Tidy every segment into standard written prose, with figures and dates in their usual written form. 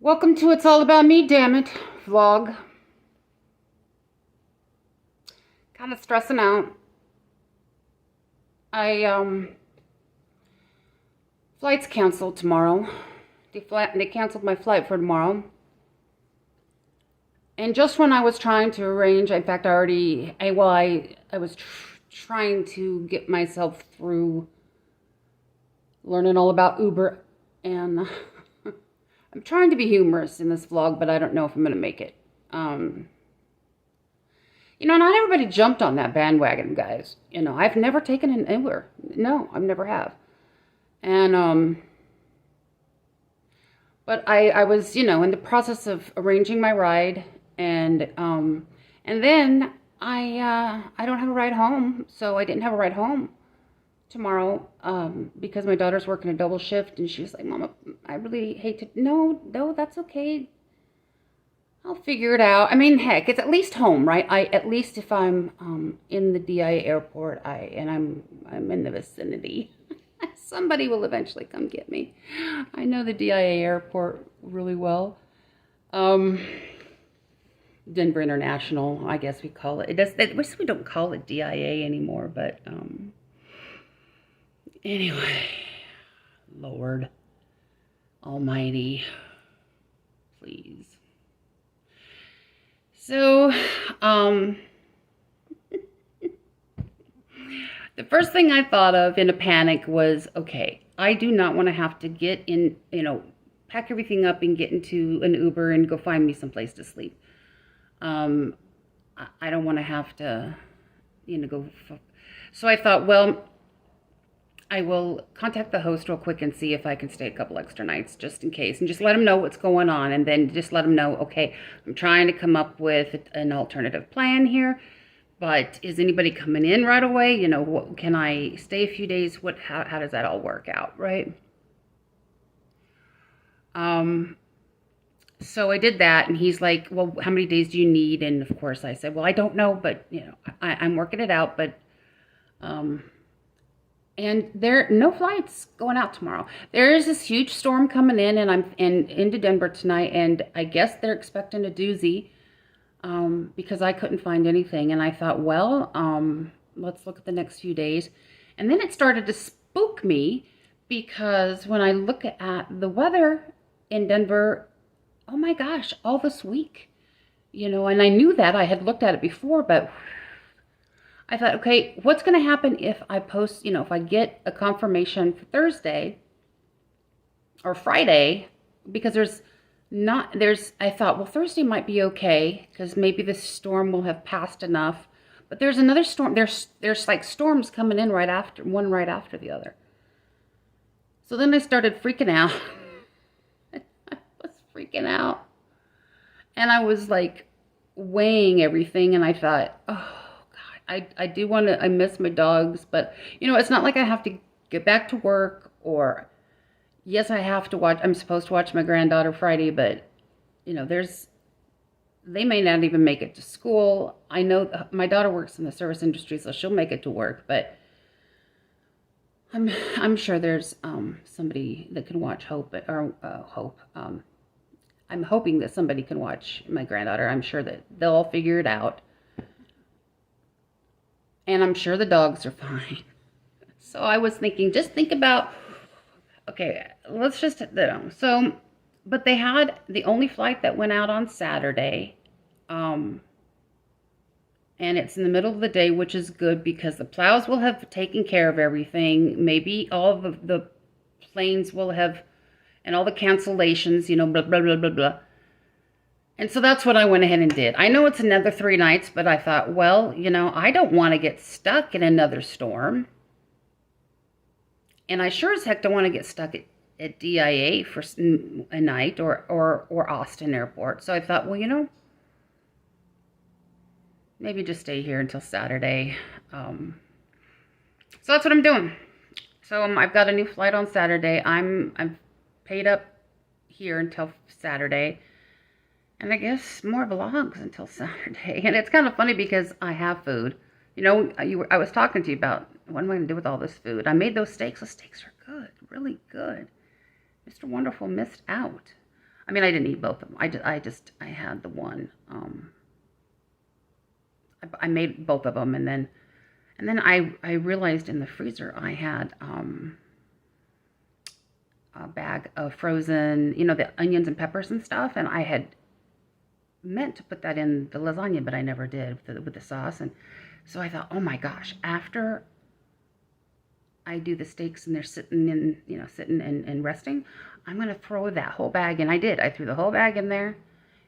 Welcome to It's All About Me, damn it, vlog. Kind of stressing out. Flight's canceled tomorrow. They canceled my flight for tomorrow. And just when I was trying to arrange, in fact, I was trying to get myself through learning all about Uber, and I'm trying to be humorous in this vlog, but I don't know if I'm going to make it. Not everybody jumped on that bandwagon, guys. I've never taken an Uber. No, I've never have. And, but I was, in the process of arranging my ride, and then I don't have a ride home, so I didn't have a ride home tomorrow, because my daughter's working a double shift, and she was like, Mama, I really hate to, no, that's okay. I'll figure it out. I mean, heck, it's at least home, right? At least if I'm in the DIA airport, I'm in the vicinity. Somebody will eventually come get me. I know the DIA airport really well. Denver International, I guess we call it. We don't call it DIA anymore, but anyway, Lord Almighty, please. So, the first thing I thought of in a panic was, okay, I do not want to have to get in, pack everything up and get into an Uber and go find me someplace to sleep. I don't want to have to, go. So I thought, well, I will contact the host real quick and see if I can stay a couple extra nights just in case, and just let them know what's going on, and then just let them know, okay, I'm trying to come up with an alternative plan here, but is anybody coming in right away? Can I stay a few days? How does that all work out, right? So I did that, and he's like, well, how many days do you need? And of course I said, well, I don't know, but I'm working it out, but and there are no flights going out tomorrow. There is this huge storm coming in, and I'm into Denver tonight, and I guess they're expecting a doozy, because I couldn't find anything. And I thought, well, let's look at the next few days. And then it started to spook me, because when I look at the weather in Denver, oh my gosh, all this week, and I knew that I had looked at it before, but I thought, okay, what's going to happen if I post, if I get a confirmation for Thursday or Friday, because I thought, well, Thursday might be okay, because maybe the storm will have passed enough, but there's another storm, there's like storms coming in one right after the other. So then I started freaking out. I was freaking out, and I was like weighing everything, and I thought, oh, I do want to, I miss my dogs, but, it's not like I have to get back to work, or, yes, I'm supposed to watch my granddaughter Friday, but, they may not even make it to school. I know my daughter works in the service industry, so she'll make it to work, but I'm sure there's, somebody that can watch Hope. I'm hoping that somebody can watch my granddaughter. I'm sure that they'll all figure it out. And I'm sure the dogs are fine. So I was thinking, just think about, okay, let's just, so, but they had the only flight that went out on Saturday, and it's in the middle of the day, which is good, because the plows will have taken care of everything. Maybe all of the planes will have, and all the cancellations, blah, blah, blah, blah, blah. And so that's what I went ahead and did. I know it's another 3 nights, but I thought, well, I don't want to get stuck in another storm. And I sure as heck don't want to get stuck at DIA for a night, or Austin Airport. So I thought, well, maybe just stay here until Saturday. So that's what I'm doing. So I've got a new flight on Saturday. I'm paid up here until Saturday. And I guess more vlogs until Saturday. And it's kind of funny because I have food. I was talking to you about, what am I going to do with all this food? I made those steaks. Those steaks are good, really good. Mr. Wonderful missed out. I mean, I didn't eat both of them. I had the one. I made both of them, and then I realized in the freezer I had a bag of frozen, the onions and peppers and stuff, and I had meant to put that in the lasagna, but I never did with the sauce. And so I thought, oh my gosh, after I do the steaks and they're sitting and resting, I'm going to throw that whole bag. And I did. I threw the whole bag in there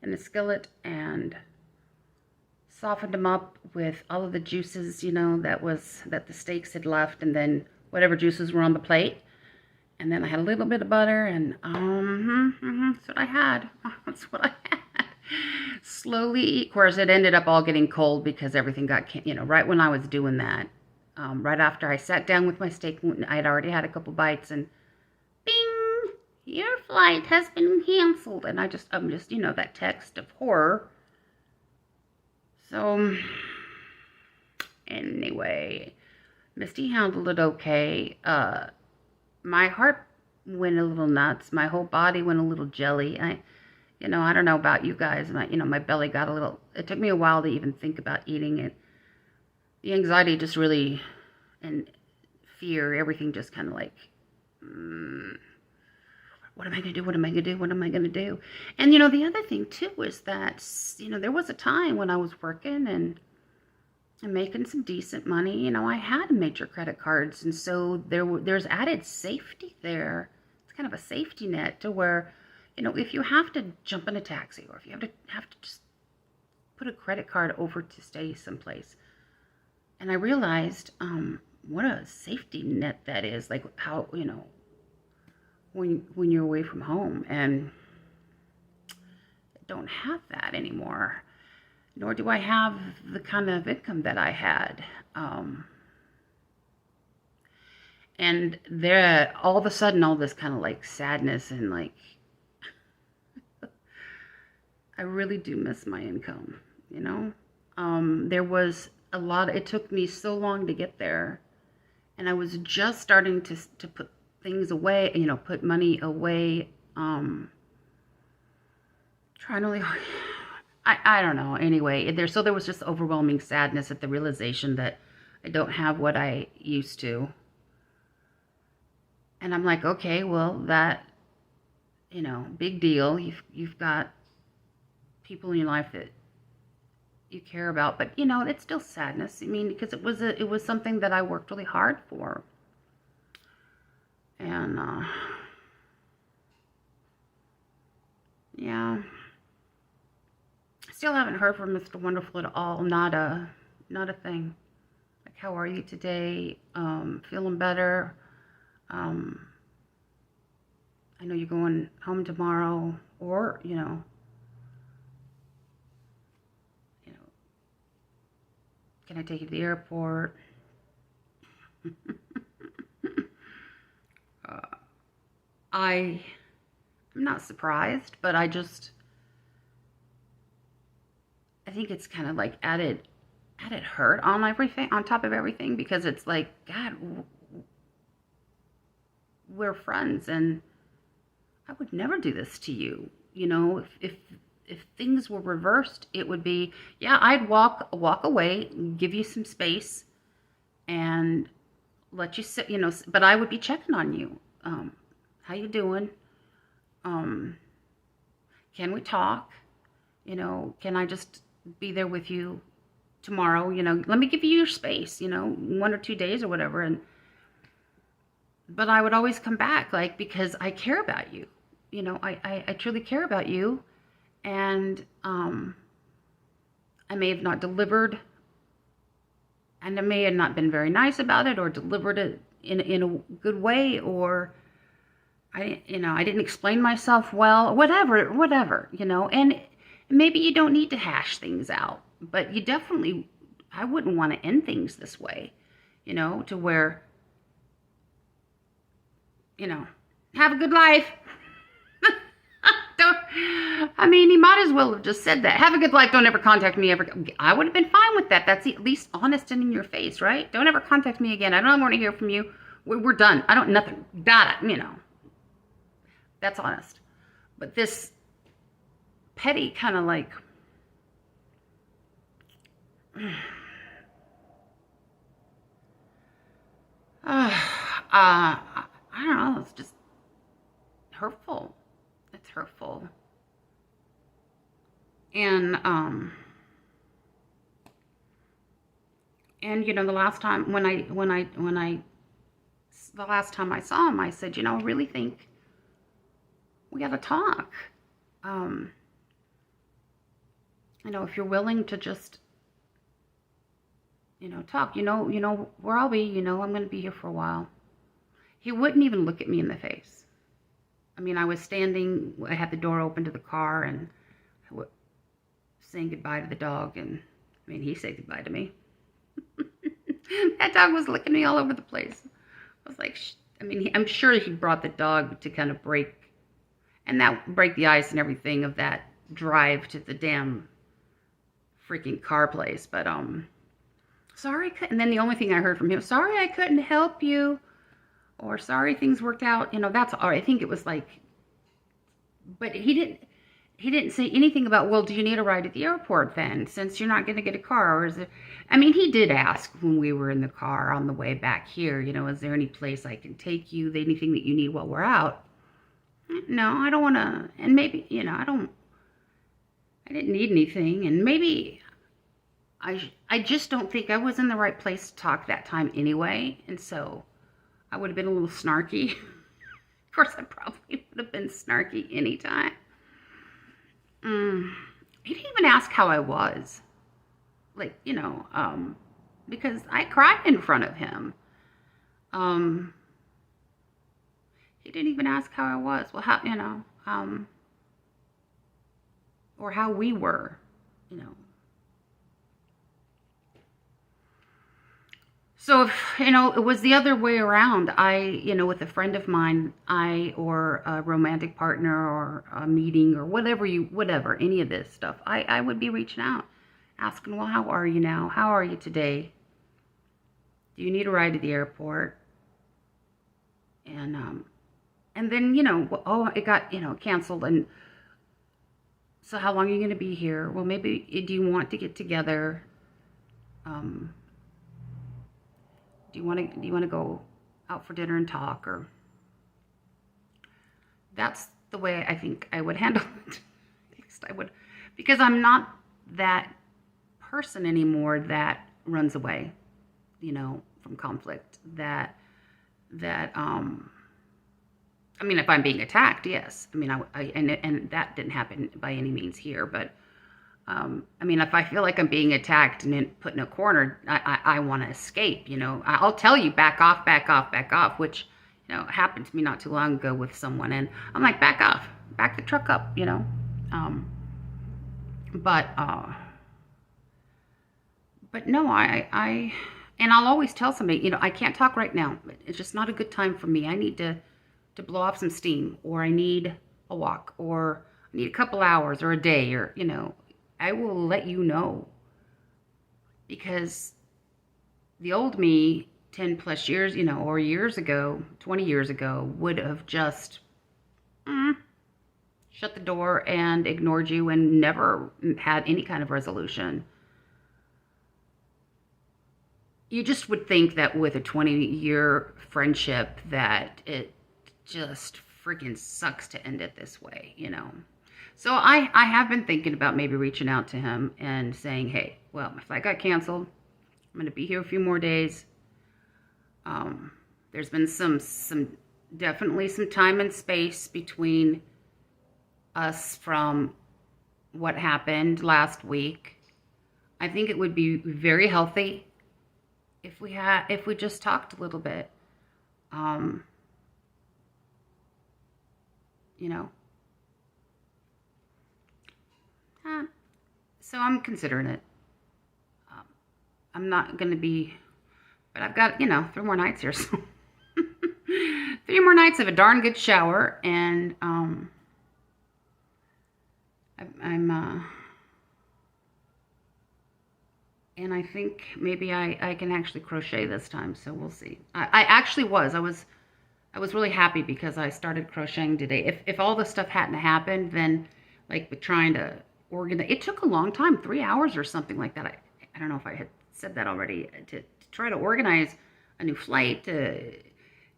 in the skillet and softened them up with all of the juices, that the steaks had left, and then whatever juices were on the plate. And then I had a little bit of butter, and that's what I had. That's what I had. Slowly, of course, it ended up all getting cold because everything got, right when I was doing that. Right after I sat down with my steak, I had already had a couple bites, and bing, your flight has been canceled. And I'm just, that text of horror. So, anyway, Misty handled it okay. My heart went a little nuts. My whole body went a little jelly. I don't know about you guys. My belly got a little, it took me a while to even think about eating it. The anxiety just really, and fear, everything just kind of like, what am I going to do? What am I going to do? What am I going to do? And, the other thing, too, is that, there was a time when I was working and making some decent money. I had major credit cards, and so there's added safety there. It's kind of a safety net to where, if you have to jump in a taxi, or if you have to just put a credit card over to stay someplace. And I realized what a safety net that is, like how, when you're away from home, and I don't have that anymore, nor do I have the kind of income that I had. And there, all of a sudden, all this kind of like sadness and like, I really do miss my income, there was a lot, it took me so long to get there, and I was just starting to put things away, put money away, trying really hard. I don't know. Anyway, there was just overwhelming sadness at the realization that I don't have what I used to. And I'm like, okay, well, that, big deal. You've got people in your life that you care about, but it's still sadness. I mean, because it was something that I worked really hard for. And yeah. Still haven't heard from Mr. Wonderful at all. Not a thing. Like, how are you today? Feeling better? I know you're going home tomorrow, or can I take you to the airport? I'm not surprised, but I think it's kind of like added hurt on everything, on top of everything, because it's like, God, we're friends, and I would never do this to you. If things were reversed, it would be, yeah, I'd walk away, give you some space, and let you sit, but I would be checking on you. How you doing? Can we talk? Can I just be there with you tomorrow? Let me give you your space, 1 or 2 days or whatever. But I would always come back, like, because I care about you. I truly care about you. And I may have not delivered, and I may have not been very nice about it, or delivered it in a good way, or I didn't explain myself well, whatever, and maybe you don't need to hash things out, but you definitely, I wouldn't want to end things this way, to where, have a good life. He might as well have just said that. Have a good life. Don't ever contact me ever. I would have been fine with that. That's at least honest and in your face, right? Don't ever contact me again. I don't want to hear from you. We're done. Nothing. Got it. That's honest. But this, petty, kind of like, I don't know, it's just hurtful. It's hurtful. And, and the last time the last time I saw him, I said, I really think we got to talk. If you're willing to just, talk, where I'll be, I'm going to be here for a while. He wouldn't even look at me in the face. I mean, I was standing, I had the door open to the car, and I was saying goodbye to the dog, and, he said goodbye to me. That dog was licking me all over the place. I was like, I'm sure he brought the dog to kind of break the ice and everything of that drive to the damn freaking car place. But, sorry, and then the only thing I heard from him, sorry I couldn't help you, or sorry things worked out. That's all. I think it was like, but he didn't say anything about, well, do you need a ride at the airport then, since you're not going to get a car? Or is it, he did ask when we were in the car on the way back here, is there any place I can take you, anything that you need while we're out? No, I don't want to, and maybe, I didn't need anything, and maybe I just don't think I was in the right place to talk that time anyway, and so I would have been a little snarky. Of course, I probably would have been snarky anytime. He didn't even ask how I was. Like, because I cried in front of him. He didn't even ask how I was. Well, how, or how we were, So if, it was the other way around, with a friend of mine, or a romantic partner, or a meeting, or whatever, any of this stuff, I would be reaching out, asking, well, how are you now? How are you today? Do you need a ride to the airport? And then, it got, canceled, and so how long are you going to be here? Well, maybe, do you want to get together? Do you want to go out for dinner and talk? Or that's the way I think I would handle it. At least I would, because I'm not that person anymore that runs away, from conflict. If I'm being attacked, yes. And that didn't happen by any means here, but. If I feel like I'm being attacked and then put in a corner, I want to escape, I'll tell you, back off, back off, back off, which, happened to me not too long ago with someone, and I'm like, back off, back the truck up, but no, and I'll always tell somebody, I can't talk right now, it's just not a good time for me. I need to blow off some steam, or I need a walk, or I need a couple hours, or a day, or, I will let you know, because the old me 10 plus years, or years ago, 20 years ago, would have just shut the door and ignored you and never had any kind of resolution. You just would think that with a 20-year friendship that it just freaking sucks to end it this way, So I have been thinking about maybe reaching out to him and saying, hey, well, my flight got canceled. I'm going to be here a few more days. There's been definitely some time and space between us from what happened last week. I think it would be very healthy if we just talked a little bit. So I'm considering it. I'm not going to be, but I've got, 3 more nights here. So 3 more nights of a darn good shower. And and I think maybe I can actually crochet this time. So we'll see. I actually was. I was really happy because I started crocheting today. If all this stuff hadn't happened, then like with trying to organize. It took a long time, 3 hours or something like that. I don't know if I had said that already, to try to organize a new flight, to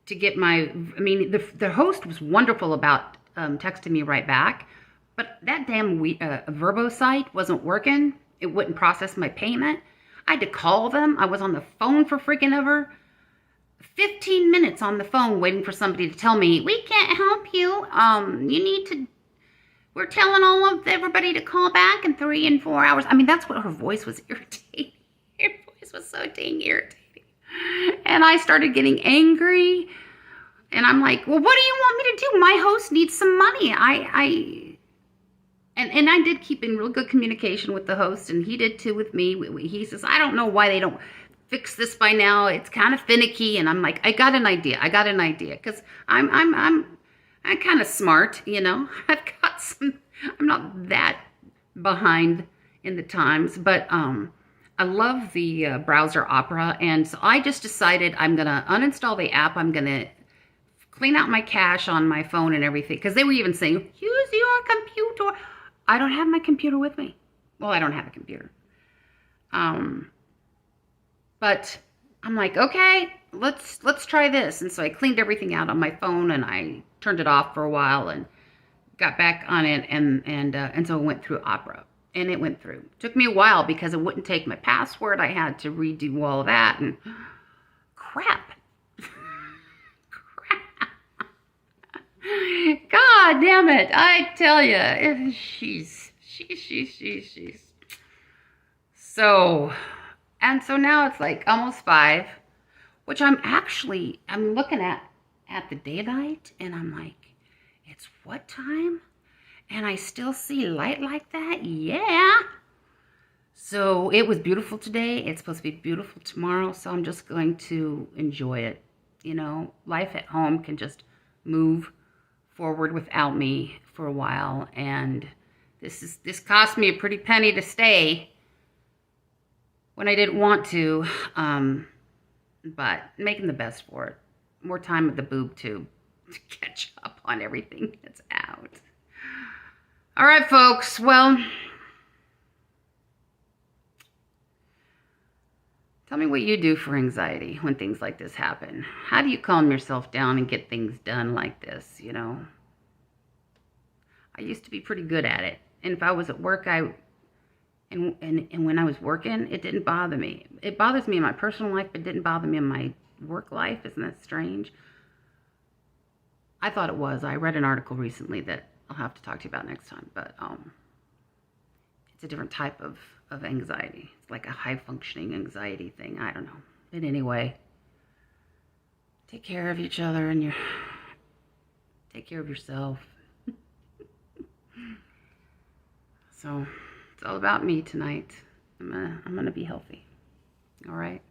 get my, I mean, the host was wonderful about texting me right back, but that damn Verbo site wasn't working. It wouldn't process my payment. I had to call them. I was on the phone for freaking ever. 15 minutes on the phone waiting for somebody to tell me, we can't help you. You need to, we're telling everybody to call back in 3 and 4 hours. I mean, that's what her voice was irritating. Her voice was so dang irritating. And I started getting angry. And I'm like, well, what do you want me to do? My host needs some money. And I did keep in real good communication with the host, and he did too with me. He says, I don't know why they don't fix this by now. It's kind of finicky. And I'm like, I got an idea. Because I'm kind of smart, you know. I'm not that behind in the times, but I love the browser Opera, and so I just decided I'm gonna uninstall the app. I'm gonna clean out my cache on my phone and everything, because they were even saying, use your computer. I don't have my computer with me. Well, I don't have a computer. But I'm like, okay, let's try this. And so I cleaned everything out on my phone, and I turned it off for a while and got back on it, and so I went through Opera, and it went through. It took me a while because it wouldn't take my password. I had to redo all of that, and crap. God damn it. I tell you, she's. So, and so now it's like almost 5, which I'm looking at the daylight, and I'm like, it's what time? And I still see light like that? Yeah. So it was beautiful today. It's supposed to be beautiful tomorrow, so I'm just going to enjoy it. You know, life at home can just move forward without me for a while, and this cost me a pretty penny to stay when I didn't want to, but making the best for it. More time with the boob tube to catch up on everything that's out. All right, folks. Well, tell me what you do for anxiety when things like this happen. How do you calm yourself down and get things done like this, you know? I used to be pretty good at it. And if I was at work, and when I was working, it didn't bother me. It bothers me in my personal life, but it didn't bother me in my work life. Isn't that strange? I thought it was. I read an article recently that I'll have to talk to you about next time, but it's a different type of anxiety. It's like a high-functioning anxiety thing. I don't know. But anyway, take care of each other, and take care of yourself. So it's all about me tonight. I'm gonna be healthy. All right.